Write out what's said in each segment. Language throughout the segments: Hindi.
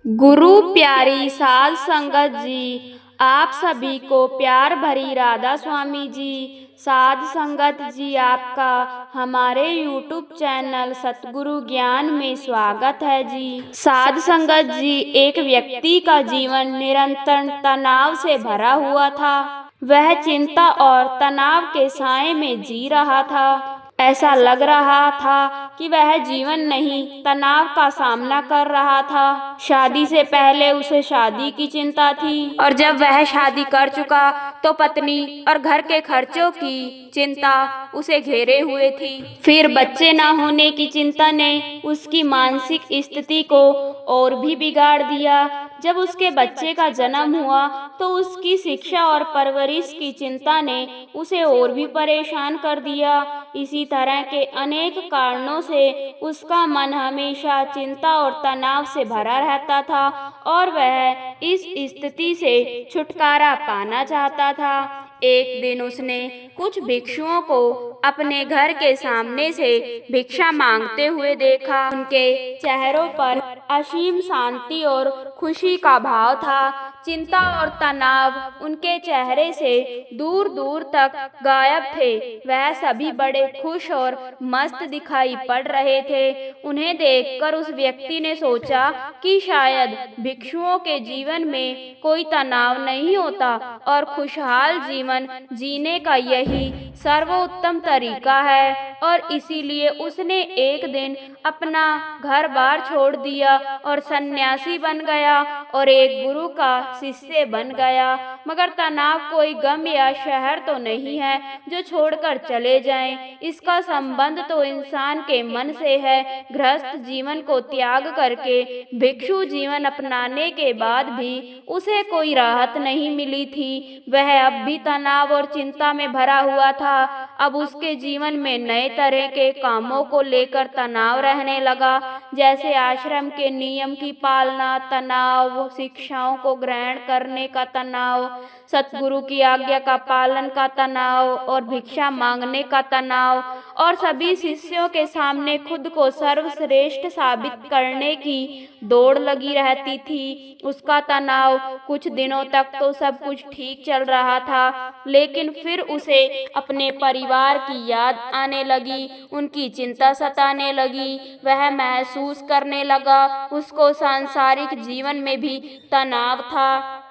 गुरु प्यारी साध संगत जी, आप सभी को प्यार भरी राधा स्वामी जी। साध संगत जी, आपका हमारे YouTube चैनल सतगुरु ज्ञान में स्वागत है जी। साध संगत जी, एक व्यक्ति का जीवन निरंतर तनाव से भरा हुआ था। वह चिंता और तनाव के साए में जी रहा था। ऐसा लग रहा था कि वह जीवन नहीं, तनाव का सामना कर रहा था। शादी से पहले उसे शादी की चिंता थी, और जब वह शादी कर चुका तो पत्नी और घर के खर्चों की चिंता उसे घेरे हुए थी। फिर बच्चे न होने की चिंता ने उसकी मानसिक स्थिति को और भी बिगाड़ दिया। जब उसके बच्चे का जन्म हुआ तो उसकी शिक्षा और परवरिश की चिंता ने उसे और भी परेशान कर दिया। इसी तरह के अनेक कारणों से उसका मन हमेशा चिंता और तनाव से भरा रहता था, और वह इस स्थिति से छुटकारा पाना चाहता था। एक दिन उसने कुछ भिक्षुओं को अपने घर के सामने से भिक्षा मांगते हुए देखा। उनके चेहरों पर असीम शांति और खुशी का भाव था। चिंता और तनाव उनके चेहरे से दूर दूर तक गायब थे। वह सभी बड़े खुश और मस्त दिखाई पड़ रहे थे। उन्हें देखकर उस व्यक्ति ने सोचा कि शायद भिक्षुओं के जीवन में कोई तनाव नहीं होता, और खुशहाल जीवन जीने का यही सर्वोत्तम तरीका है। और इसीलिए उसने एक दिन अपना घर बार छोड़ दिया और सन्यासी बन गया और एक गुरु का शिष्य बन गया। मगर तनाव कोई गम या शहर तो नहीं है जो छोड़कर चले जाएं। इसका संबंध तो इंसान के मन से है। गृहस्थ जीवन को त्याग करके भिक्षु जीवन अपनाने के बाद भी उसे कोई राहत नहीं मिली थी। वह अब भी तनाव और चिंता में भरा हुआ था। अब उसके जीवन में नए तरह के कामों को लेकर तनाव रहने लगा, जैसे आश्रम के नियम की पालना तनाव, शिक्षाओं को ग्रहण करने का तनाव, सतगुरु की आज्ञा का पालन का तनाव, और भिक्षा मांगने का तनाव, और सभी शिष्यों के सामने खुद को सर्वश्रेष्ठ साबित करने की दौड़ लगी रहती थी। उसका तनाव कुछ दिनों तक तो सब कुछ ठीक चल रहा था, लेकिन फिर उसे अपने परिवार की याद आने लगी, उनकी चिंता सताने लगी। वह महसूस करने लगा उसको सांसारिक जीवन में भी तनाव था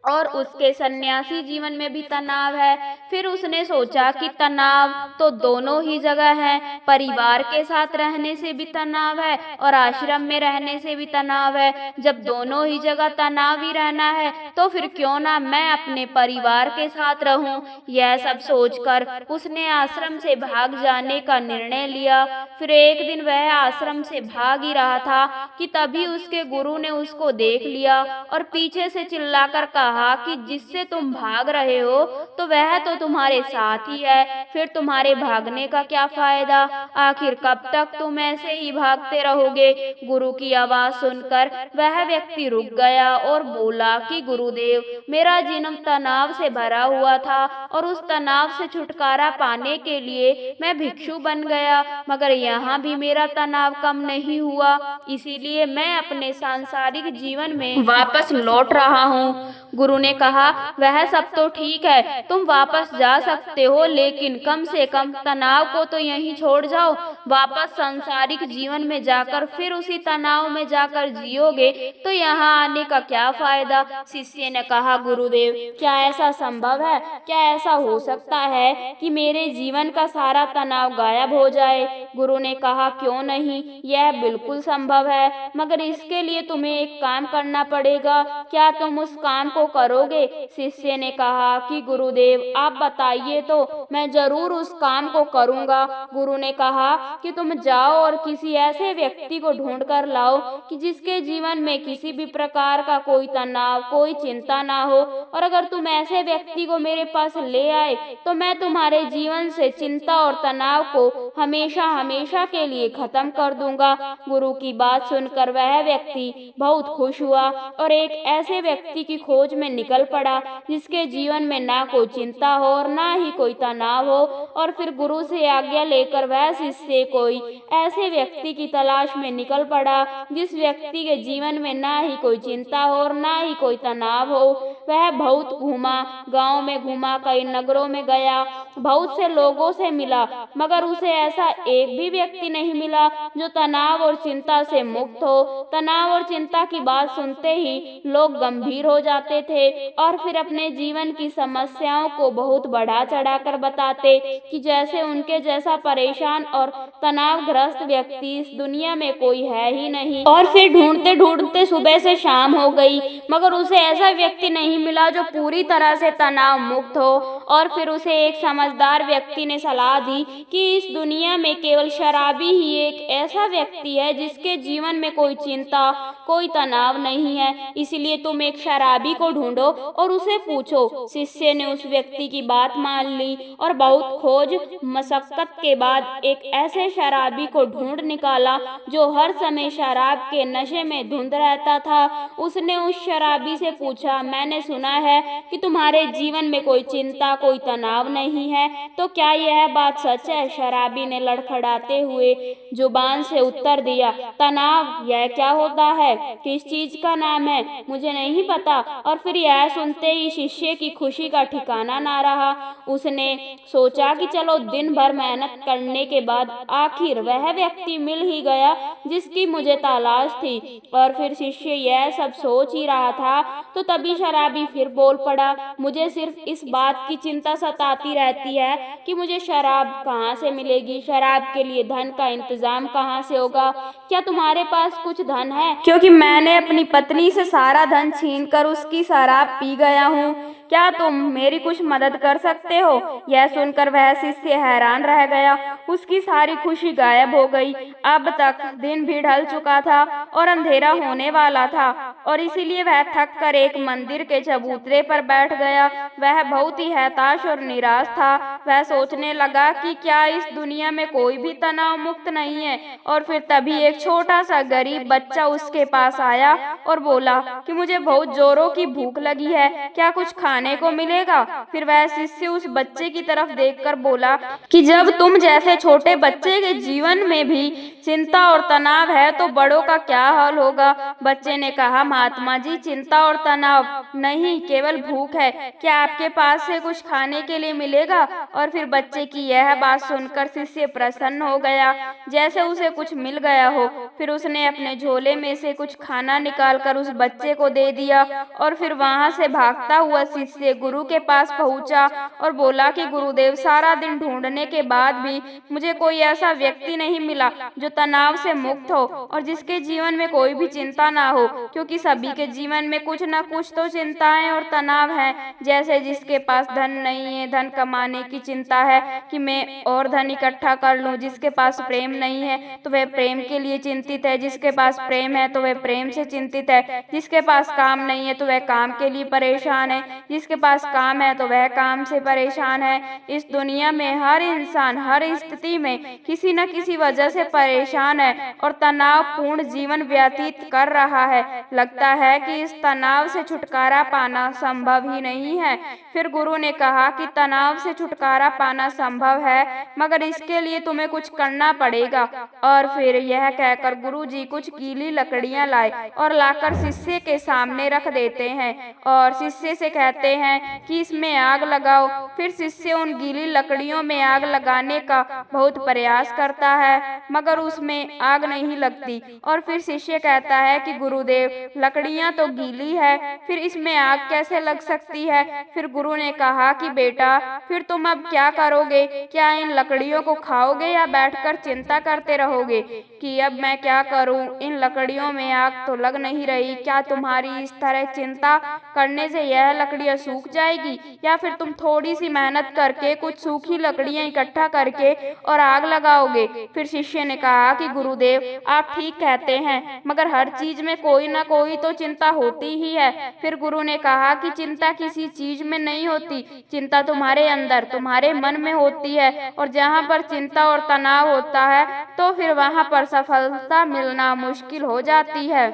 और उसके सन्यासी जीवन में भी तनाव है। फिर उसने सोचा कि तनाव तो दोनों ही जगह है। परिवार के साथ रहने से भी तनाव है और आश्रम में रहने से भी तनाव है। जब दोनों ही जगह तनाव ही रहना है तो फिर क्यों ना मैं अपने परिवार के साथ रहूं। यह सब सोचकर उसने आश्रम से भाग जाने का निर्णय लिया। फिर एक दिन वह आश्रम से भाग ही रहा था कि तभी उसके गुरु ने उसको देख लिया और पीछे से चिल्लाकर कहा कि जिससे तुम भाग रहे हो तो वह तो तुम्हारे साथ ही है, फिर तुम्हारे भागने का क्या फायदा। आखिर कब तक तुम ऐसे ही भागते रहोगे। गुरु की आवाज सुनकर वह व्यक्ति रुक गया और बोला कि गुरुदेव, मेरा जन्म तनाव से भरा हुआ था और उस तनाव से छुटकारा पाने के लिए मैं भिक्षु बन गया, मगर यहाँ भी मेरा तनाव कम नहीं हुआ। इसीलिए मैं अपने सांसारिक जीवन में वापस लौट रहा हूँ। गुरु ने कहा, वह सब तो ठीक है, तुम वापस जा सकते हो, लेकिन कम से कम तनाव को तो यहीं छोड़ जाओ। वापस सांसारिक जीवन में जाकर फिर उसी तनाव में जाकर जियोगे तो यहाँ आने का क्या फायदा। शिष्य ने कहा, गुरुदेव, क्या ऐसा संभव है? क्या ऐसा हो सकता है कि मेरे जीवन का सारा तनाव गायब हो जाए? गुरु ने कहा, क्यों नहीं, यह बिल्कुल संभव है, मगर इसके लिए तुम्हें एक काम करना पड़ेगा। क्या तुम उस काम को करोगे? शिष्य ने कहा कि गुरुदेव, आप बताइए तो मैं जरूर उस काम को करूंगा। गुरु ने कहा कि तुम जाओ और किसी ऐसे व्यक्ति को ढूंढ कर लाओ कि जिसके जीवन में किसी भी प्रकार का कोई तनाव कोई चिंता ना हो, और अगर तुम ऐसे व्यक्ति को मेरे पास ले आए तो मैं तुम्हारे जीवन से चिंता और तनाव को हमेशा हमेशा के लिए खत्म कर दूंगा। गुरु की बात सुनकर वह व्यक्ति बहुत खुश हुआ और एक ऐसे व्यक्ति की खोज में निकल पड़ा, जिसके जीवन में ना कोई चिंता हो और ना ही कोई तनाव हो। और फिर गुरु से आज्ञा लेकर वह शिष्य कोई ऐसे व्यक्ति की तलाश में निकल पड़ा जिस व्यक्ति के जीवन में ना ही कोई चिंता हो और ना ही कोई तनाव हो। वह बहुत घूमा, गांव में घूमा, कई नगरों में गया, बहुत से लोगों से मिला, मगर उसे ऐसा एक भी व्यक्ति नहीं मिला जो तनाव और चिंता से मुक्त हो। तनाव और चिंता की बात सुनते ही लोग गंभीर हो जाते थे और फिर अपने जीवन की समस्याओं को बहुत बढ़ा चढ़ाकर बताते कि जैसे उनके जैसा परेशान और तनावग्रस्त व्यक्ति इस दुनिया में कोई है ही नहीं। और फिर ढूंढते ढूंढते सुबह से शाम हो गई, मगर उसे ऐसा व्यक्ति नहीं मिला जो पूरी तरह से तनाव मुक्त हो। और फिर उसे एक समझदार व्यक्ति ने सलाह दी कि इस दुनिया में केवल शराबी ही एक ऐसा व्यक्ति है जिसके जीवन में कोई चिंता, कोई तनाव नहीं है, इसलिए तुम एक शराबी को ढूंढो और उसे पूछो। शिष्य ने उस व्यक्ति की बात मान ली और बहुत खोज मशक्कत के बाद एक ऐसे शराबी को ढूंढ निकाला जो हर समय शराब के नशे में धुंध रहता था। उसने उस शराबी से पूछा, मैंने सुना है कि तुम्हारे जीवन में कोई चिंता, कोई तनाव नहीं है, तो क्या यह बात सच है? शराबी ने लड़खड़ाते हुए जुबान से उत्तर दिया, तनाव? यह क्या होता है? किस चीज का नाम है? मुझे नहीं पता। और फिर यह सुनते ही शिष्य की खुशी का ठिकाना ना रहा। उसने सोचा कि चलो दिन भर मेहनत करने के बाद आखिर वह व्यक्ति मिल ही गया जिसकी मुझे तलाश थी। और फिर शिष्य यह सब सोच ही रहा था तो तभी शराबी फिर बोल पड़ा, मुझे सिर्फ इस बात की चिंता सताती रहती है कि मुझे शराब कहाँ से मिलेगी, शराब के लिए धन का इंतजाम कहाँ से होगा? क्या तुम्हारे पास कुछ धन है? क्योंकि मैंने अपनी पत्नी से सारा धन छीनकर उसकी शराब पी गया हूँ। क्या तुम मेरी कुछ मदद कर सकते हो? यह सुनकर वह शिष्य हैरान रह गया। उसकी सारी खुशी गायब हो गई। अब तक दिन भी ढल चुका था और अंधेरा होने वाला था और इसीलिए वह थक कर एक मंदिर के चबूतरे पर बैठ गया। वह बहुत ही हताश और निराश था। वह सोचने लगा कि क्या इस दुनिया में कोई भी तनाव मुक्त नहीं है। और फिर तभी एक छोटा सा गरीब बच्चा उसके पास आया और बोला कि मुझे बहुत जोरों की भूख लगी है, क्या कुछ खाने को मिलेगा? फिर वह शिष्य उस बच्चे की तरफ देखकर बोला कि जब तुम जैसे छोटे बच्चे के जीवन में भी चिंता और तनाव है तो बड़ों का क्या हाल होगा? बच्चे ने कहा, महात्मा जी, चिंता और तनाव नहीं, केवल भूख है। क्या आपके पास से कुछ खाने के लिए मिलेगा? और फिर बच्चे की यह बात सुनकर शिष्य प्रसन्न हो गया, जैसे उसे कुछ मिल गया हो। फिर उसने अपने झोले में से कुछ खाना निकालकर उस बच्चे को दे दिया और फिर वहां से भागता हुआ शिष्य गुरु के पास पहुंचा और बोला कि गुरुदेव, सारा दिन ढूंढने के बाद भी मुझे कोई ऐसा व्यक्ति नहीं मिला जो तनाव से मुक्त हो और जिसके जीवन में कोई भी चिंता ना हो, क्योंकि सभी के जीवन में कुछ न कुछ तो चिंताएं और तनाव हैं। जैसे जिसके पास धन नहीं है, धन कमाने की चिंता है कि मैं और धन इकट्ठा कर लूं। जिसके पास प्रेम नहीं है तो वह प्रेम के लिए चिंतित है। जिसके पास प्रेम है तो वह प्रेम से चिंतित है। जिसके पास काम नहीं है तो वह काम के लिए परेशान है। जिसके पास काम है तो वह काम से परेशान है। इस दुनिया में हर इंसान हर स्थिति में किसी न किसी वजह से परेशान है और तनावपूर्ण जीवन व्यतीत कर रहा है। लगता है कि इस तनाव से छुटकारा पाना संभव ही नहीं है। फिर गुरु ने कहा कि तनाव से छुटकारा पाना संभव है, मगर इसके लिए तुम्हें कुछ करना पड़ेगा। और फिर यह कहकर गुरु जी कुछ गीली लकड़ियां लाए और लाकर शिष्य के सामने रख देते हैं और शिष्य से कहते हैं कि इसमें आग लगाओ। फिर शिष्य उन गीली लकड़ियों में आग लगाने का बहुत प्रयास करता है, मगर उसमें आग नहीं लगती। और फिर शिष्य कहता है कि गुरुदेव, लकड़ियां तो गीली है, फिर इसमें आग कैसे लग सकती है? फिर गुरु ने कहा कि बेटा, फिर तुम अब क्या करोगे? क्या इन लकड़ियों को खाओगे या बैठकर चिंता करते रहोगे कि अब मैं क्या करूं? इन लकड़ियों में आग तो लग नहीं रही। क्या तुम्हारी इस तरह चिंता करने से यह लकड़ियां सूख जाएगी, या फिर तुम थोड़ी सी मेहनत करके कुछ सूखी लकड़ियां इकट्ठा करके और आग लगाओगे? फिर शिष्य ने कहा कि गुरुदेव, आप ठीक कहते हैं, मगर हर चीज में कोई ना कोई तो चिंता होती ही है। फिर गुरु ने कहा कि चिंता किसी चीज में नहीं होती, चिंता तुम्हारे अंदर, तुम्हारे मन में होती है। और जहाँ पर चिंता और तनाव होता है तो फिर वहाँ पर सफलता मिलना मुश्किल हो जाती है।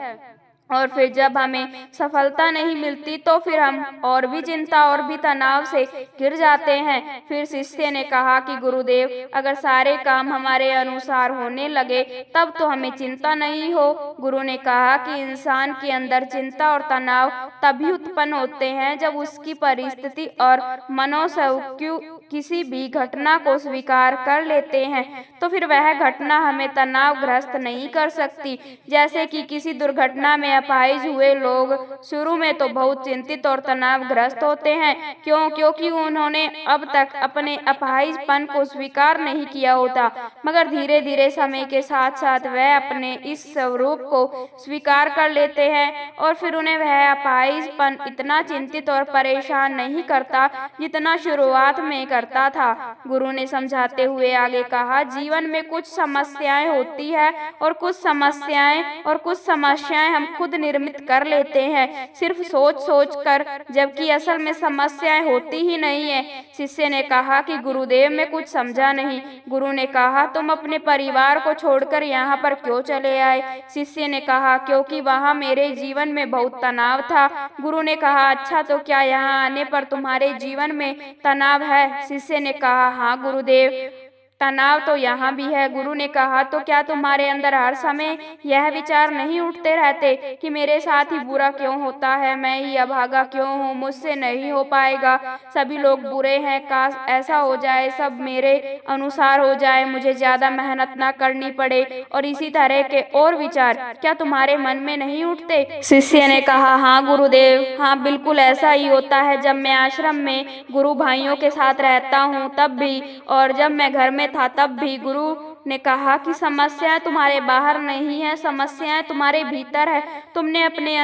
और फिर जब हमें सफलता नहीं मिलती तो फिर हम और भी चिंता और भी तनाव से घिर जाते हैं। फिर शिष्य ने कहा कि गुरुदेव, अगर सारे काम हमारे अनुसार होने लगे तब तो हमें चिंता नहीं हो। गुरु ने कहा कि इंसान के अंदर चिंता और तनाव तभी उत्पन्न होते हैं जब उसकी परिस्थिति और मनोस्वभाव किसी भी घटना को स्वीकार कर लेते हैं तो फिर वह घटना हमें तनावग्रस्त नहीं कर सकती। जैसे कि किसी दुर्घटना में अपाहिज हुए लोग शुरू में तो बहुत चिंतित और तनावग्रस्त होते हैं, क्योंकि उन्होंने अब तक अपने अपाहिजपन को स्वीकार नहीं किया होता, मगर धीरे धीरे समय के साथ साथ वह अपने इस स्वरूप को स्वीकार कर लेते हैं और फिर उन्हें वह अपाहिजपन इतना चिंतित और परेशान नहीं करता जितना शुरुआत में करता था। गुरु ने समझाते हुए आगे कहा, जीवन में कुछ समस्याएं होती है और कुछ समस्याएं हम खुद निर्मित कर लेते हैं, सिर्फ सोच सोच कर, जबकि असल में समस्याएं होती ही नहीं है। शिष्य ने कहा कि गुरुदेव, मैं कुछ समझा नहीं। गुरु ने कहा, तुम अपने परिवार को छोड़कर यहाँ पर क्यों चले आए? शिष्य ने कहा, क्योंकि वहाँ मेरे जीवन में बहुत तनाव था। गुरु ने कहा, अच्छा, तो क्या यहाँ आने पर तुम्हारे जीवन में तनाव है? शिष्य ने कहा, हाँ गुरुदेव, तनाव तो यहाँ भी है। गुरु ने कहा, तो क्या तुम्हारे अंदर हर समय यह विचार नहीं उठते रहते कि मेरे साथ ही बुरा क्यों होता है, मैं ही अभागा क्यों हूँ, मुझसे नहीं हो पाएगा, सभी लोग बुरे हैं, काश ऐसा हो जाए, सब मेरे अनुसार हो जाए, मुझे ज्यादा मेहनत ना करनी पड़े, और इसी तरह के और विचार क्या तुम्हारे मन में नहीं उठते? शिष्य ने कहा, हाँ गुरुदेव, हाँ बिल्कुल ऐसा ही होता है। जब मैं आश्रम में गुरु भाइयों के साथ रहता हूँ तब भी, और जब मैं घर में था तब भी। गुरु ने कहा कि समस्याएं तुम्हारे बाहर नहीं है, समस्याएं तुम्हारे भीतर है। तुमने अपने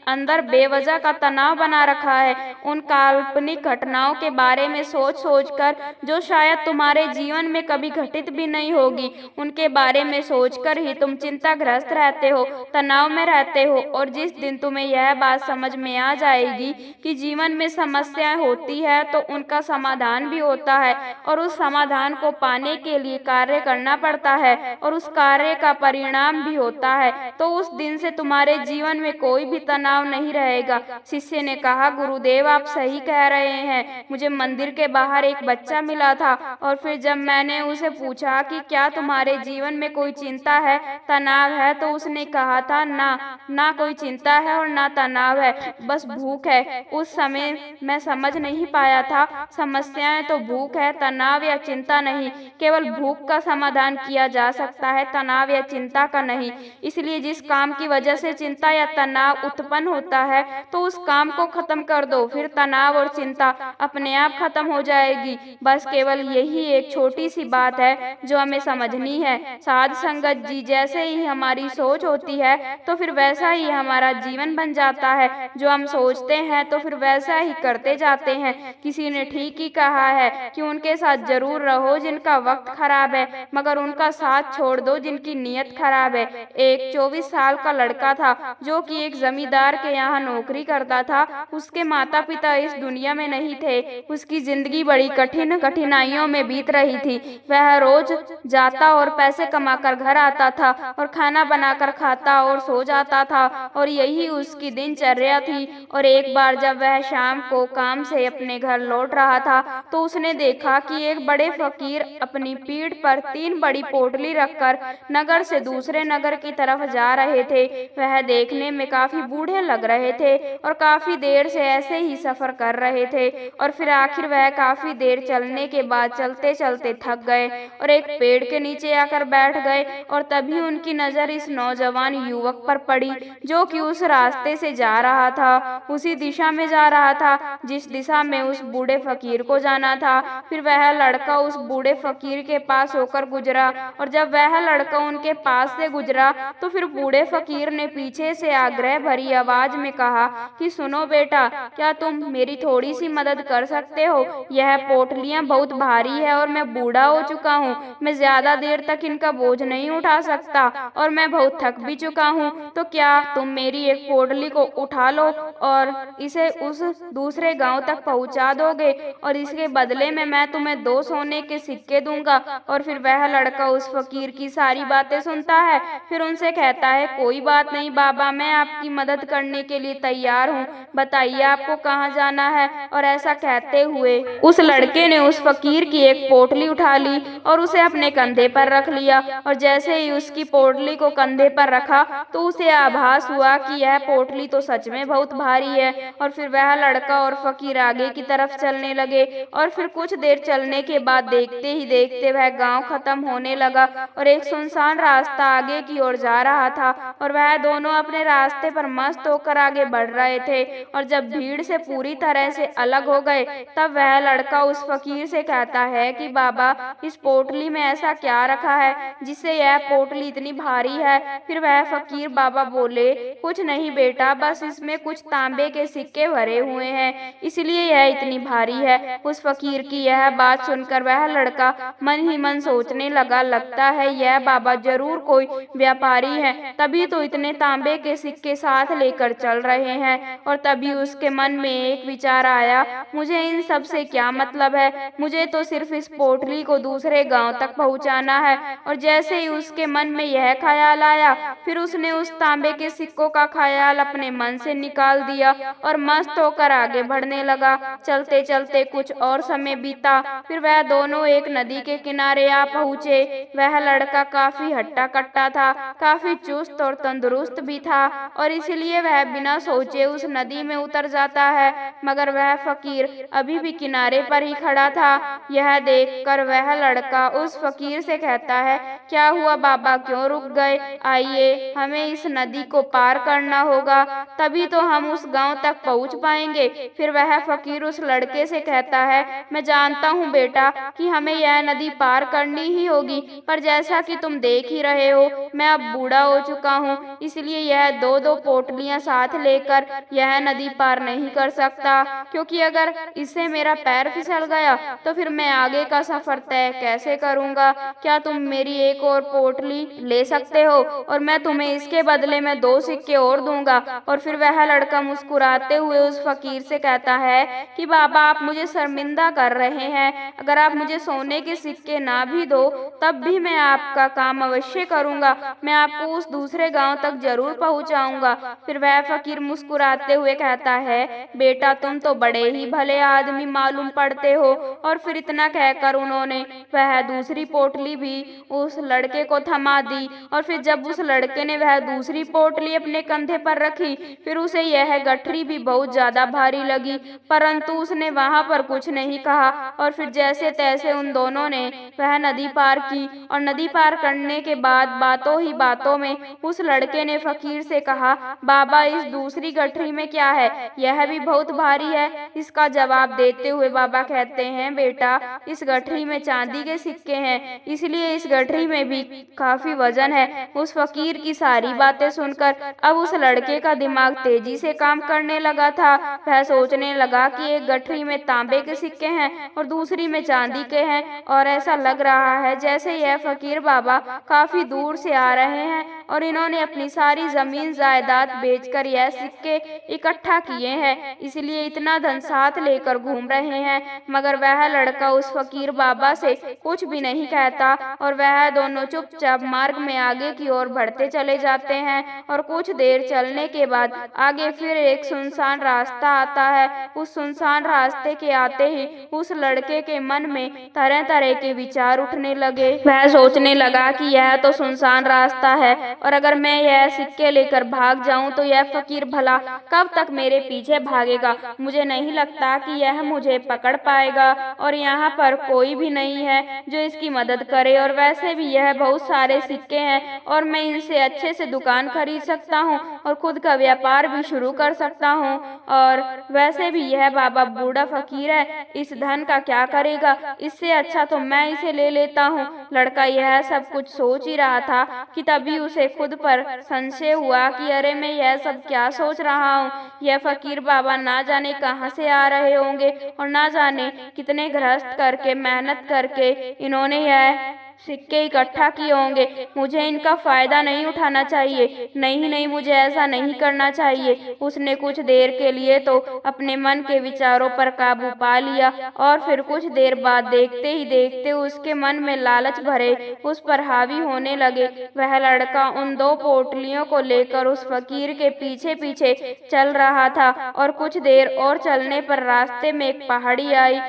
अंदर बेवजह का तनाव बना रखा है। उन काल्पनिक घटनाओं के बारे में सोच सोच कर जो शायद तुम्हारे जीवन में कभी घटित भी नहीं होगी, उनके बारे में सोचकर ही तुम चिंताग्रस्त रहते हो, तनाव में रहते हो। और जिस दिन तुम्हें यह बात समझ में आ जाएगी कि जीवन में समस्याएं होती है तो उनका समाधान भी होता है, और उस समाधान को पाने के लिए कार्य करना पड़ता है, और उस कार्य का परिणाम भी होता है, तो उस दिन से तुम्हारे जीवन में कोई भी तनाव नहीं रहेगा। शिष्य ने कहा, गुरुदेव, आप सही कह रहे हैं। मुझे मंदिर के बाहर एक बच्चा मिला था, और फिर जब मैंने उसे पूछा कि क्या तुम्हारे जीवन में कोई चिंता है, तनाव है, तो उसने कहा था, ना कोई चिंता है और ना तनाव है, बस भूख है। उस समय मैं समझ नहीं पाया था समस्याएं तो भूख है, तनाव या चिंता नहीं। केवल भूख का समाधान किया जा सकता है, तनाव या चिंता का नहीं। इसलिए जिस काम की वजह से चिंता या तनाव उत्पन्न होता है तो उस काम को खत्म कर दो, फिर तनाव और चिंता अपने आप खत्म हो जाएगी। बस केवल यही एक छोटी सी बात है जो हमें समझनी है। साध संगत जी, जैसे ही हमारी सोच होती है तो फिर वैसा ही हमारा जीवन बन जाता है। जो हम सोचते हैं तो फिर वैसा ही करते जाते हैं। किसी ने ठीक ही कहा है कि उनके साथ जरूर रहो जिनका वक्त खराब है, मगर उनका साथ छोड़ दो जिनकी नीयत खराब है। एक 24 साल का लड़का था जो कि एक जमींदार के यहाँ नौकरी करता था। उसके माता पिता इस दुनिया में नहीं थे। उसकी जिंदगी बड़ी कठिनाइयों में बीत रही थी। वह रोज जाता और पैसे कमाकर घर आता था और खाना बनाकर खाता और सो जाता था, और यही उसकी दिनचर्या थी। और एक बार जब वह शाम को काम से अपने घर लौट रहा था तो उसने देखा कि एक बड़े फकीर अपनी पीठ पर 3 बड़ी पोटली रखकर नगर से दूसरे नगर की तरफ जा रहे थे। वह देखने में काफी बूढ़े लग रहे थे और काफी देर से ऐसे ही सफर कर रहे थे, और फिर आखिर वह काफी देर चलने के बाद चलते चलते थक गए और एक पेड़ के नीचे आकर बैठ गए। और तभी उनकी नजर इस नौजवान युवक पर पड़ी जो कि उस रास्ते से जा रहा था, उसी दिशा में जा रहा था जिस दिशा में उस बूढ़े फकीर को जाना था। फिर वह लड़का उस बूढ़े फकीर के पास होकर गुजरा, और जब वह लड़का उनके पास से गुजरा तो फिर बूढ़े फकीर ने पीछे से आग्रह भरी आवाज में कहा कि सुनो बेटा, क्या तुम मेरी थोड़ी सी मदद कर सकते हो? यह पोटलियां बहुत भारी है और मैं बूढ़ा हो चुका हूँ, मैं ज्यादा देर तक इनका बोझ नहीं उठा सकता और मैं बहुत थक भी चुका हूँ, तो क्या तुम मेरी एक पोटली को उठा लो और इसे उस दूसरे गांव तक पहुंचा दोगे, और इसके बदले में मैं तुम्हें 2 सोने के सिक्के दूंगा। दूंगा। और फिर वह लड़का उस फकीर की सारी बातें सुनता है, फिर उनसे कहता है कोई बात नहीं बाबा, मैं आपकी मदद करने के लिए तैयार हूँ, बताइए आपको कहाँ जाना है। और ऐसा कहते हुए उस लड़के ने उस फकीर की एक पोटली उठा ली और उसे अपने कंधे पर रख लिया। और जैसे ही उसकी पोटली को कंधे पर रखा तो उसे आभास हुआ कि यह पोटली तो सच में बहुत भारी है। और फिर वह लड़का और फकीर आगे की तरफ चलने लगे और फिर कुछ देर चलने के बाद देखते ही देखते वह गांव खत्म होने लगा और एक सुनसान रास्ता आगे की ओर जा रहा था। और वह दोनों अपने रास्ते पर मस्त होकर आगे बढ़ रहे थे। और जब भीड़ से पूरी तरह से अलग हो गए तब वह लड़का उस फकीर से कहता है कि बाबा, इस पोटली में ऐसा क्या रखा है जिससे यह पोटली इतनी भारी है। फिर वह फकीर बाबा बोले, कुछ नहीं बेटा, बस इसमें कुछ तांबे के सिक्के भरे हुए हैं, इसलिए यह इतनी भारी है। उस फकीर की यह बात सुनकर वह लड़का मन ही मन सोचने लगा, लगता है यह बाबा जरूर कोई व्यापारी है, तभी तो इतने तांबे के सिक्के साथ लेकर चल रहे हैं। और तभी उसके मन में एक विचार आया, मुझे इन सब से क्या मतलब है, मुझे तो सिर्फ इस पोटली को दूसरे गांव तक पहुंचाना है। और जैसे ही उसके मन में यह ख्याल आया, फिर उसने उस तांबे के सिक्कों का ख्याल अपने मन से निकाल दिया और मस्त होकर आगे बढ़ने लगा। चलते चलते कुछ और समय बीता, फिर वह दोनों एक नदी के किनारे आ पहुँचे। वह लड़का काफी हट्टा कट्टा था, काफी चुस्त और तंदुरुस्त भी था और इसलिए वह बिना सोचे उस नदी में उतर जाता है। मगर वह फकीर अभी भी किनारे पर ही खड़ा था। यह देखकर वह लड़का उस फकीर से कहता है, क्या हुआ बाबा, क्यों रुक गए? आइए, हमें इस नदी को पार करना होगा, तभी तो हम उस गांव तक पहुंच पाएंगे। फिर वह फकीर उस लड़के से कहता है, मैं जानता हूं बेटा कि हमें यह नदी पार करनी ही होगी, पर जैसा कि तुम देख ही रहे हो मैं अब बूढ़ा हो चुका हूँ, इसलिए यह दो दो पोटलियां साथ लेकर यह नदी पार नहीं कर सकता, क्योंकि अगर इससे मेरा पैर फिसल गया तो फिर मैं आगे का सफर तय कैसे करूँगा। क्या तुम मेरी एक और पोटली ले सकते हो और मैं तुम्हें इसके बदले में 2 सिक्के और दूंगा। और फिर वह लड़का मुस्कुराते हुए उस फकीर से कहता है कि बाबा, आप मुझे शर्मिंदा कर रहे हैं, अगर आप मुझे सोने के सिक्के ना भी दो तब भी मैं आपका काम अवश्य करूंगा, मैं आपको उस दूसरे गांव तक जरूर पहुंचाऊंगा। फिर वह फकीर मुस्कुराते हुए कहता है, बेटा तुम तो बड़े ही भले आदमी मालूम पड़ते हो। और फिर इतना कहकर उन्होंने वह दूसरी पोटली भी उस लड़के को थमा दी। और फिर जब उस लड़के ने वह दूसरी पोटली अपने कंधे पर रखी, फिर उसे यह गठरी भी बहुत ज्यादा भारी लगी, परंतु उसने वहां पर कुछ नहीं कहा। और फिर जैसे तैसे उन दोनों ने वह नदी पार की और नदी पार करने के बाद बातों ही बातों में उस लड़के ने फकीर से कहा, बाबा, इस दूसरी गठरी में क्या है, यह भी बहुत भारी है। इसका जवाब देते हुए बाबा कहते हैं, बेटा, इस गठरी में चांदी के सिक्के हैं, इसलिए इस गठरी में भी काफी वजन है। उस फकीर की सारी बातें सुनकर अब उस लड़के का दिमाग तेजी से काम करने लगा था। वह सोचने लगा कि एक गठरी में तांबे के सिक्के हैं और दूसरी में चांदी के हैं, और ऐसा लग रहा है जैसे यह फकीर बाबा काफी दूर से आ रहे हैं और इन्होंने अपनी सारी जमीन जायदाद बेचकर यह सिक्के इकट्ठा किए हैं, इसलिए इतना धन साथ लेकर घूम रहे हैं। मगर वह लड़का उस फकीर बाबा से कुछ भी नहीं कहता और वह दोनों चुपचाप मार्ग में आगे की ओर बढ़ते चले जाते हैं। और कुछ देर चलने के बाद आगे फिर एक सुनसान रास्ता आता है। उस सुनसान रास्ते के आते ही उस लड़के के मन में तरह तरह के विचार उठने लगे। वह सोचने लगा कि यह तो सुनसान रास्ता है और अगर मैं यह सिक्के लेकर भाग जाऊं तो यह फकीर भला कब तक मेरे पीछे भागेगा, मुझे नहीं लगता कि यह मुझे पकड़ पाएगा और यहाँ पर कोई भी नहीं है जो इसकी मदद करे, और वैसे भी यह बहुत सारे सिक्के हैं और मैं इनसे अच्छे से दुकान खरीद सकता हूँ और खुद का व्यापार भी शुरू कर सकता हूँ। और वैसे भी यह बाबा बूढ़ा फकीर है, इस धन का क्या करेगा, इससे अच्छा तो मैं इसे ले लेता हूँ। लड़का यह सब कुछ सोच ही रहा था कि तभी उसे खुद पर संशय हुआ कि अरे मैं यह सब क्या सोच रहा हूँ, यह फकीर बाबा ना जाने कहाँ से आ रहे होंगे और ना जाने कितने गृहस्थ करके मेहनत करके इन्होंने यह सिक्के इकट्ठा किए होंगे। मुझे इनका फायदा नहीं उठाना चाहिए। नहीं, मुझे ऐसा नहीं करना चाहिए। उसने कुछ देर के लिए तो अपने मन के विचारों पर काबू पा लिया और फिर कुछ देर बाद देखते ही देखते उसके मन में लालच भरे उस पर हावी होने लगे। वह लड़का उन 2 पोटलियों को लेकर उस फकीर के पीछे पीछे चल रहा था और कुछ देर और चलने पर रास्ते में एक पहाड़ी आई।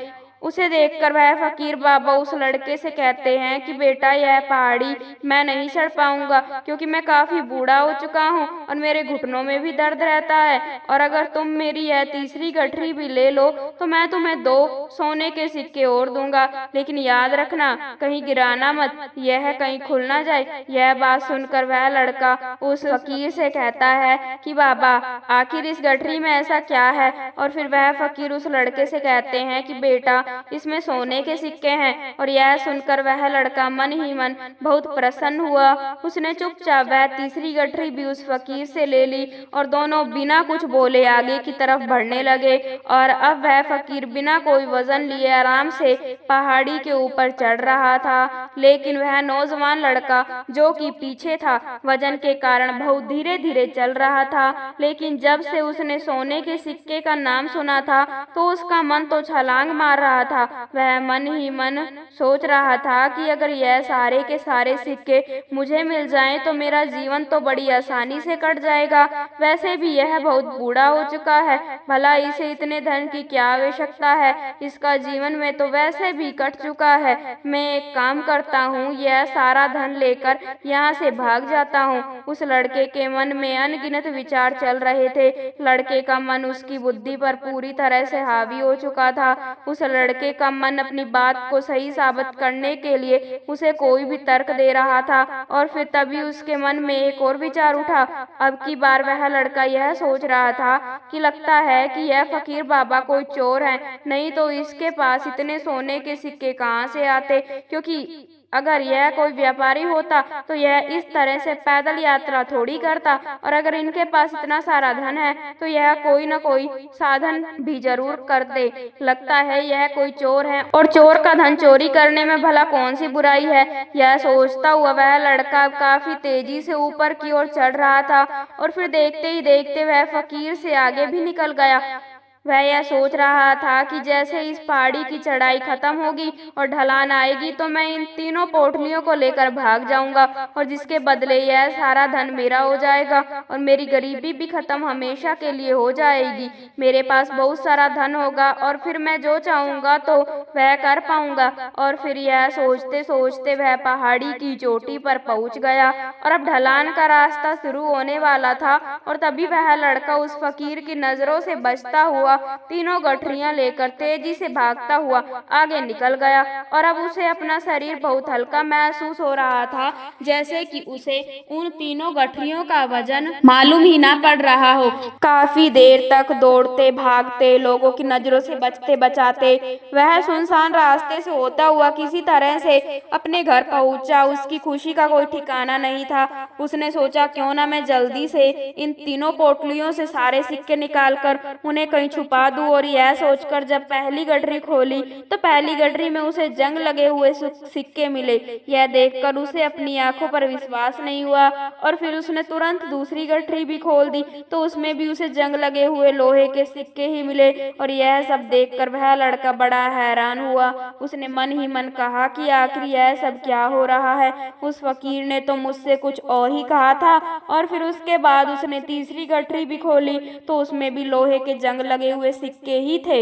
उसे देखकर वह फकीर बाबा उस लड़के से कहते हैं कि बेटा, यह पहाड़ी मैं नहीं चढ़ पाऊंगा क्योंकि मैं काफी बूढ़ा हो चुका हूँ और मेरे घुटनों में भी दर्द रहता है, और अगर तुम मेरी यह तीसरी गठरी भी ले लो तो मैं तुम्हें 2 सोने के सिक्के और दूंगा, लेकिन याद रखना कहीं गिराना मत, यह कहीं खुल ना जाए। यह बात सुनकर वह लड़का उस फकीर से कहता है कि बाबा, आखिर इस गठरी में ऐसा क्या है? और फिर वह फकीर उस लड़के से कहते हैं कि बेटा, इसमें सोने के सिक्के हैं। और यह सुनकर वह लड़का मन ही मन बहुत प्रसन्न हुआ। उसने चुपचाप वह तीसरी गठरी भी उस फकीर से ले ली और दोनों बिना कुछ बोले आगे की तरफ बढ़ने लगे। और अब वह फकीर बिना कोई वजन लिए आराम से पहाड़ी के ऊपर चढ़ रहा था, लेकिन वह नौजवान लड़का जो कि पीछे था वजन के कारण बहुत धीरे धीरे चल रहा था। लेकिन जब से उसने सोने के सिक्के का नाम सुना था तो उसका मन तो छलांग मार रहा था। वह मन ही मन सोच रहा था कि अगर यह सारे के सारे सिक्के मुझे मिल जाएं तो मेरा जीवन तो बड़ी आसानी से कट जाएगा। वैसे भी यह बहुत बूढ़ा हो चुका है, भला इसे इतने धन की क्या आवश्यकता है? इसका जीवन में तो वैसे भी कट चुका है। मैं एक काम करता हूँ, यह सारा धन लेकर यहाँ से भाग जाता हूँ। उस लड़के के मन में अनगिनत विचार चल रहे थे। लड़के का मन उसकी बुद्धि पर पूरी तरह से हावी हो चुका था। उस लड़के का मन अपनी बात को सही साबित करने के लिए उसे कोई भी तर्क दे रहा था। और फिर तभी उसके मन में एक और विचार उठा। अब की बार वह लड़का यह सोच रहा था कि लगता है कि यह फकीर बाबा कोई चोर है, नहीं तो इसके पास इतने सोने के सिक्के कहाँ से आते? क्योंकि अगर यह कोई व्यापारी होता तो यह इस तरह से पैदल यात्रा थोड़ी करता, और अगर इनके पास इतना सारा धन है तो यह कोई न कोई साधन भी जरूर करते। लगता है यह कोई चोर है, और चोर का धन चोरी करने में भला कौन सी बुराई है? यह सोचता हुआ वह लड़का काफी तेजी से ऊपर की ओर चढ़ रहा था, और फिर देखते ही देखते वह फकीर से आगे भी निकल गया। वह यह सोच रहा था कि जैसे इस पहाड़ी की चढ़ाई खत्म होगी और ढलान आएगी तो मैं इन तीनों पोटलियों को लेकर भाग जाऊंगा, और जिसके बदले यह सारा धन मेरा हो जाएगा और मेरी गरीबी भी खत्म हमेशा के लिए हो जाएगी। मेरे पास बहुत सारा धन होगा और फिर मैं जो चाहूंगा तो वह कर पाऊंगा। और फिर यह सोचते सोचते वह पहाड़ी की चोटी पर पहुंच गया और अब ढलान का रास्ता शुरू होने वाला था। और तभी वह लड़का उस फकीर की नजरों से बचता हुआ तीनों गठरियां लेकर तेजी से भागता हुआ आगे निकल गया। और अब उसे अपना शरीर बहुत हल्का महसूस हो रहा था, जैसे कि उसे उन तीनों गठरियों का वजन मालूम ही ना पड़ रहा हो। काफी देर तक दौड़ते भागते, लोगों की नजरों से बचते बचाते वह सुनसान रास्ते से होता हुआ किसी तरह से अपने घर पहुंचा। उसकी खुशी का कोई ठिकाना नहीं था। उसने सोचा क्यों ना मैं जल्दी से इन तीनों पोटलियों से सारे सिक्के निकालकर उन्हें कहीं छुपा दूं। और यह सोचकर जब पहली गठरी खोली तो पहली गठरी में उसे जंग लगे हुए सिक्के मिले। यह देखकर उसे अपनी आंखों पर विश्वास नहीं हुआ, और फिर उसने तुरंत दूसरी गठरी भी खोल दी तो उसमें भी उसे जंग लगे हुए लोहे के सिक्के ही मिले। और यह सब देखकर वह लड़का बड़ा हैरान हुआ। उसने मन ही मन कहा कि आखिर यह सब क्या हो रहा है? उस फकीर ने तो मुझसे कुछ और ही कहा था। और फिर उसके बाद उसने तीसरी गठरी भी खोली तो उसमें भी लोहे के जंग लगे हुए सिक्के ही थे।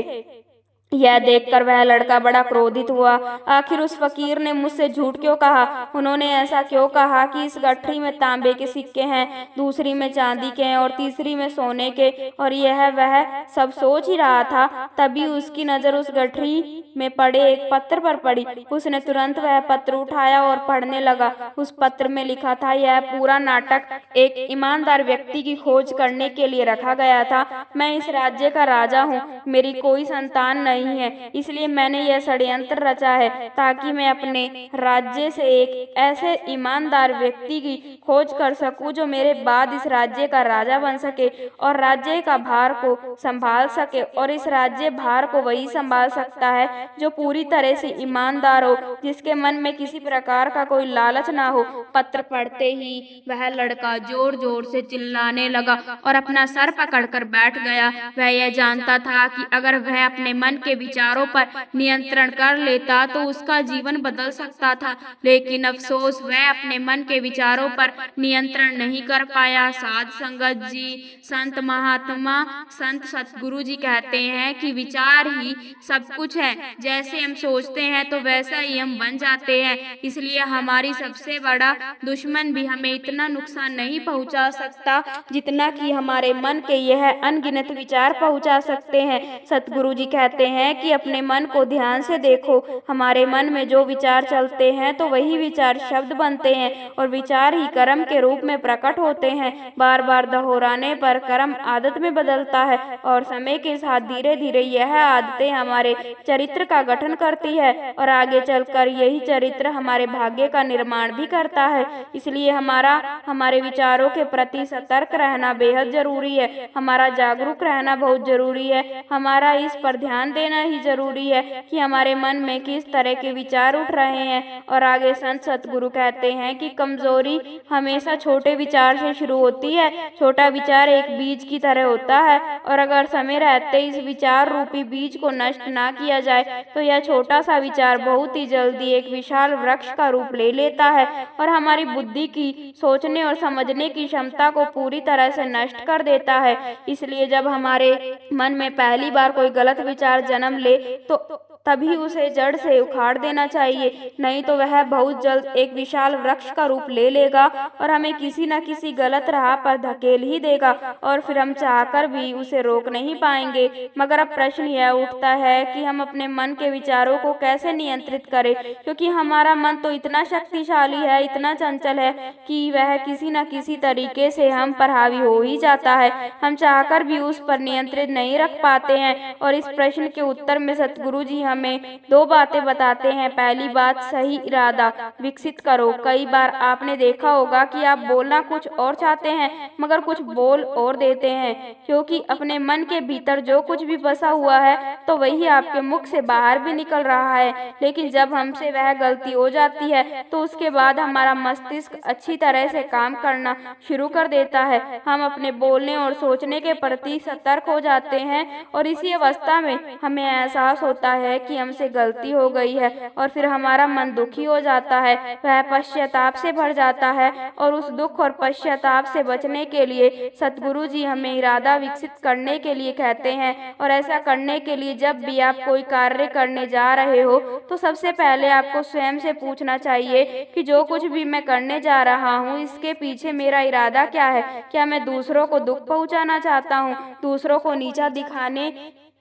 यह देखकर वह लड़का बड़ा क्रोधित हुआ। आखिर उस फकीर ने मुझसे झूठ क्यों कहा? उन्होंने ऐसा क्यों कहा कि इस गठरी में तांबे के सिक्के हैं, दूसरी में चांदी के हैं और तीसरी में सोने के? और यह वह सब सोच ही रहा था, तभी उसकी नजर उस गठरी में पड़े एक पत्र पर पड़ी। उसने तुरंत वह पत्र उठाया और पढ़ने लगा। उस पत्र में लिखा था, यह पूरा नाटक एक ईमानदार व्यक्ति की खोज करने के लिए रखा गया था। मैं इस राज्य का राजा हूँ, मेरी कोई संतान नहीं नहीं है, इसलिए मैंने यह षड्यंत्र रचा है ताकि मैं अपने राज्य से एक ऐसे ईमानदार व्यक्ति की खोज कर सकूं जो मेरे बाद इस राज्य का राजा बन सके और राज्य का भार को संभाल सके। और इस राज्य भार को वही संभाल सकता है जो पूरी तरह से ईमानदार हो, जिसके मन में किसी प्रकार का कोई लालच ना हो। पत्र पढ़ते ही वह लड़का जोर जोर से चिल्लाने लगा और अपना सर पकड़कर बैठ गया। वह यह जानता था कि अगर वह अपने मन के विचारों पर नियंत्रण कर लेता तो उसका जीवन बदल सकता था, लेकिन अफसोस वह अपने मन के विचारों पर नियंत्रण नहीं कर पाया। साध संगत जी, संत महात्मा, संत सतगुरु जी कहते हैं कि विचार ही सब कुछ है। जैसे हम सोचते हैं तो वैसा ही हम बन जाते हैं, इसलिए हमारी सबसे बड़ा दुश्मन भी हमें इतना नुकसान नहीं पहुंचा सकता जितना कि हमारे मन के यह अनगिनत विचार पहुंचा सकते हैं। सतगुरु जी कहते हैं कि अपने मन को ध्यान से देखो, हमारे मन में जो विचार चलते हैं तो वही विचार शब्द बनते हैं और विचार ही कर्म के रूप में प्रकट होते हैं। बार बार दोहराने पर कर्म आदत में बदलता है और समय के साथ धीरे धीरे यह आदतें हमारे चरित्र का गठन करती है और आगे चलकर यही चरित्र हमारे भाग्य का निर्माण भी करता है। इसलिए हमारे विचारों के प्रति सतर्क रहना बेहद जरूरी है, हमारा जागरूक रहना बहुत जरूरी है, हमारा इस पर ध्यान देना ही जरूरी है कि हमारे मन में किस तरह के विचार उठ रहे हैं। और आगे संत सतगुरु कहते हैं कि कमजोरी हमेशा छोटे विचार से शुरू होती है। छोटा विचार एक बीज की तरह होता है और अगर समय रहते इस विचार रूपी बीज को नष्ट ना किया जाए तो यह छोटा सा विचार बहुत ही जल्दी एक विशाल वृक्ष का रूप ले लेता है और हमारी बुद्धि की सोचने और समझने की क्षमता को पूरी तरह से नष्ट कर देता है। इसलिए जब हमारे मन में पहली बार कोई गलत विचार जन्म ले तो तभी उसे जड़ से उखाड़ देना चाहिए, नहीं तो वह बहुत जल्द एक विशाल वृक्ष का रूप ले लेगा और हमें किसी न किसी गलत राह पर धकेल ही देगा और फिर हम चाहकर भी उसे रोक नहीं पाएंगे। मगर अब प्रश्न यह उठता है कि हम अपने मन के विचारों को कैसे नियंत्रित करें, क्योंकि हमारा मन तो इतना शक्तिशाली है, इतना चंचल है कि वह किसी न किसी तरीके से हम पर हावी हो ही जाता है। हम चाहकर भी उस पर नियंत्रित नहीं रख पाते हैं। और इस प्रश्न के उत्तर में सतगुरु जी हमें दो बातें बताते हैं। पहली बात, सही इरादा विकसित करो। कई बार आपने देखा होगा कि आप बोलना कुछ और चाहते हैं मगर कुछ बोल और देते हैं, क्योंकि अपने मन के भीतर जो कुछ भी बसा हुआ है तो वही आपके मुख से बाहर भी निकल रहा है। लेकिन जब हमसे वह गलती हो जाती है तो उसके बाद हमारा मस्तिष्क अच्छी तरह से काम करना शुरू कर देता है। हम अपने बोलने और सोचने के प्रति सतर्क हो जाते हैं और इसी अवस्था में हमें एहसास होता है कि हमसे गलती हो गई है और फिर हमारा मन दुखी हो जाता है, वह पश्चाताप से भर जाता है। और उस दुख और पश्चाताप से बचने के लिए सतगुरु जी हमें इरादा विकसित करने के लिए कहते हैं। और ऐसा करने के लिए जब भी आप कोई कार्य करने जा रहे हो तो सबसे पहले आपको स्वयं से पूछना चाहिए कि जो कुछ भी मैं करने जा रहा हूँ इसके पीछे मेरा इरादा क्या है। क्या मैं दूसरों को दुख पहुँचाना चाहता हूँ, दूसरों को नीचा दिखाने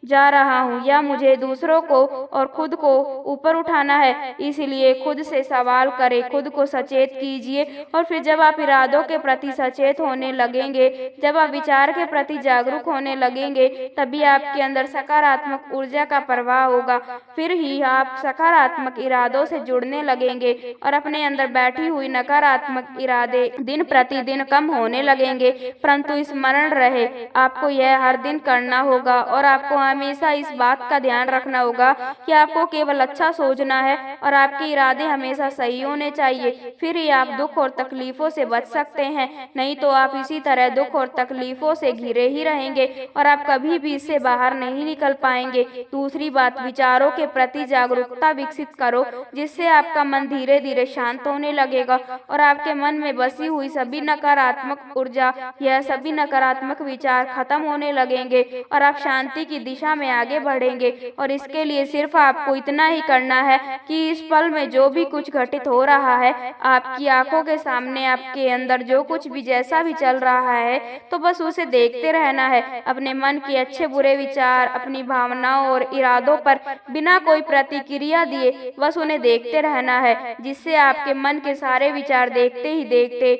जा रहा हूँ, या मुझे दूसरों को और खुद को ऊपर उठाना है। इसलिए खुद से सवाल करें, खुद को सचेत कीजिए। और फिर जब आप इरादों के प्रति सचेत होने लगेंगे, जब आप विचार के प्रति जागरूक होने लगेंगे, तभी आपके अंदर सकारात्मक ऊर्जा का प्रवाह होगा। फिर ही आप सकारात्मक इरादों से जुड़ने लगेंगे और अपने अंदर बैठी हुई नकारात्मक इरादे दिन प्रतिदिन कम होने लगेंगे। परंतु स्मरण रहे, आपको यह हर दिन करना होगा और आपको हमेशा इस बात का ध्यान रखना होगा कि आपको केवल अच्छा सोचना है और आपके इरादे हमेशा सही होने चाहिए। फिर ही आप दुख और तकलीफों से बच सकते हैं, नहीं तो आप इसी तरह दुख और तकलीफों से घिरे ही रहेंगे और आप कभी भी इससे बाहर नहीं निकल पाएंगे। दूसरी बात, विचारों के प्रति जागरूकता विकसित करो, जिससे आपका मन धीरे धीरे शांत होने लगेगा और आपके मन में बसी हुई सभी नकारात्मक ऊर्जा, यह सभी नकारात्मक विचार खत्म होने लगेंगे और आप शांति की दिशा में आगे बढ़ेंगे। और इसके लिए सिर्फ आपको इतना ही करना है कि इस पल में जो भी कुछ घटित हो रहा है आपकी आंखों के सामने, आपके अंदर जो कुछ भी जैसा भी चल रहा है तो बस उसे देखते रहना है। अपने मन के अच्छे बुरे विचार, अपनी भावनाओं और इरादों पर बिना कोई प्रतिक्रिया दिए बस उन्हें देखते रहना है, जिससे आपके मन के सारे विचार देखते ही देखते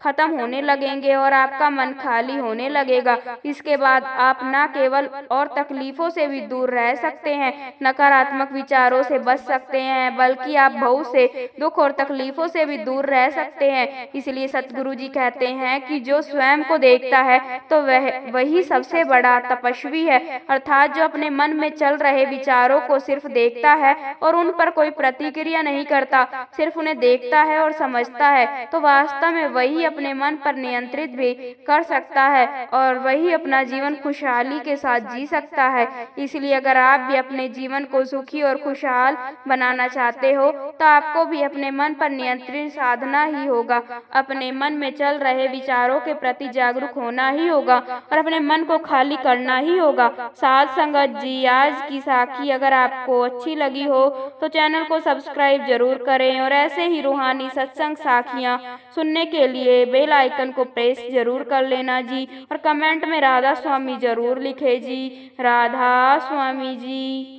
खत्म होने लगेंगे और आपका मन खाली होने लगेगा। इसके बाद आप न केवल और तकलीफों से भी दूर रह सकते हैं, नकारात्मक विचारों से बच सकते हैं, बल्कि आप बहुत से दुख और तकलीफों से भी दूर रह सकते हैं। इसलिए सतगुरु जी कहते हैं कि जो स्वयं को देखता है तो वही सबसे बड़ा तपस्वी है, अर्थात जो अपने मन में चल रहे विचारों को सिर्फ देखता है और उन पर कोई प्रतिक्रिया नहीं करता, सिर्फ उन्हें देखता है और समझता है, तो वास्तव में वही अपने मन पर नियंत्रित भी कर सकता है और वही अपना जीवन खुशहाली के साथ जी सकता है। इसलिए अगर आप भी अपने जीवन को सुखी और खुशहाल बनाना चाहते हो तो आपको भी अपने मन पर नियंत्रण साधना ही होगा, अपने मन में चल रहे विचारों के प्रति जागरूक होना ही होगा और अपने मन को खाली करना ही होगा। साध संगत जी, आज की साखी अगर आपको अच्छी लगी हो तो चैनल को सब्सक्राइब जरूर करें और ऐसे ही रूहानी सत्संग साखियाँ सुनने के लिए बेल आइकन को प्रेस जरूर कर लेना जी और कमेंट में राधा स्वामी जरूर लिखे जी। राधा स्वामी जी।